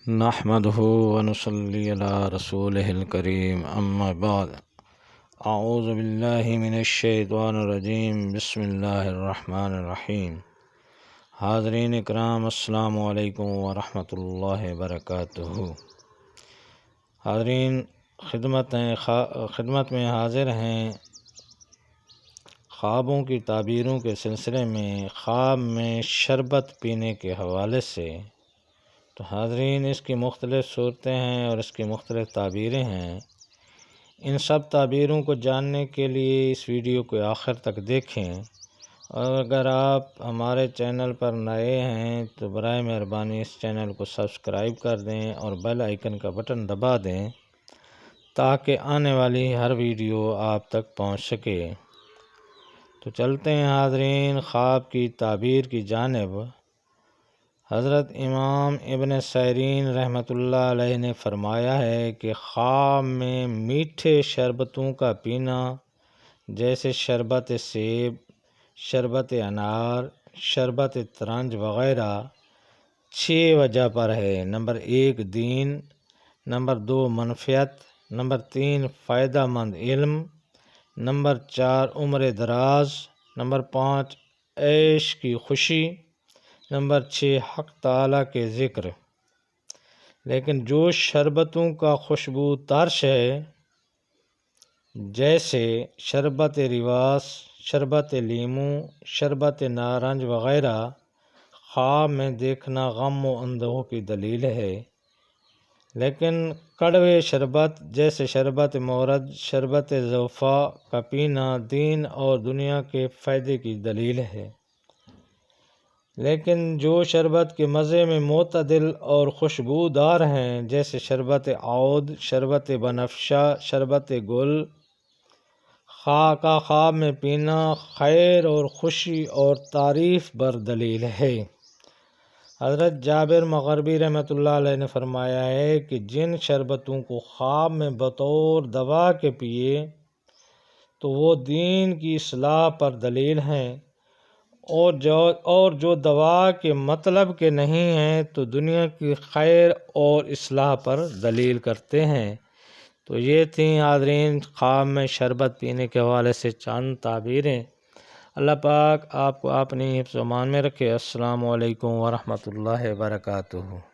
نحمده ونصلي على رسوله الكريم اما بعد اعوذ باللہ من الشیطان الرجیم بسم اللہ الرحمن الرحیم۔ حاضرین اکرام، السلام علیکم ورحمۃ اللہ وبرکاتہ۔ حاضرین، خدمت میں حاضر ہیں خوابوں کی تعبیروں کے سلسلے میں خواب میں شربت پینے کے حوالے سے۔ تو حاضرین، اس کی مختلف صورتیں ہیں اور اس کی مختلف تعبیریں ہیں۔ ان سب تعبیروں کو جاننے کے لیے اس ویڈیو کو آخر تک دیکھیں، اور اگر آپ ہمارے چینل پر نئے ہیں تو برائے مہربانی اس چینل کو سبسکرائب کر دیں اور بیل آئیکن کا بٹن دبا دیں تاکہ آنے والی ہر ویڈیو آپ تک پہنچ سکے۔ تو چلتے ہیں حاضرین خواب کی تعبیر کی جانب۔ حضرت امام ابن سیرین رحمۃ اللہ علیہ نے فرمایا ہے کہ خواب میں میٹھے شربتوں کا پینا، جیسے شربت سیب، شربت انار، شربت ترنج وغیرہ 6 وجہ پر ہے۔ نمبر 1 دین، نمبر 2 منفعت، نمبر 3 فائدہ مند علم، نمبر 4 عمر دراز، نمبر 5 عیش کی خوشی، نمبر 6 حق تعالیٰ کے ذکر۔ لیکن جو شربتوں کا خوشبو ترش ہے، جیسے شربت رواس، شربت لیموں، شربت نارنج وغیرہ، خواب میں دیکھنا غم و اندوہ کی دلیل ہے۔ لیکن کڑوے شربت جیسے شربت مورد، شربت ضوفا کا پینا دین اور دنیا کے فائدے کی دلیل ہے۔ لیکن جو شربت کے مزے میں معتدل اور خوشبودار ہیں، جیسے شربت عود، شربت بنفشہ، شربت گل، کا خواب میں پینا خیر اور خوشی اور تعریف بر دلیل ہے۔ حضرت جابر مغربی رحمۃ اللہ علیہ نے فرمایا ہے کہ جن شربتوں کو خواب میں بطور دوا کے پیے تو وہ دین کی اصلاح پر دلیل ہیں، اور جو دوا کے مطلب کے نہیں ہیں تو دنیا کی خیر اور اصلاح پر دلیل کرتے ہیں۔ تو یہ تھیں حاضرین خواب میں شربت پینے کے حوالے سے چند تعبیریں۔ اللہ پاک آپ کو اپنی حفظ و امان میں رکھے۔ السلام علیکم ورحمۃ اللہ وبرکاتہ۔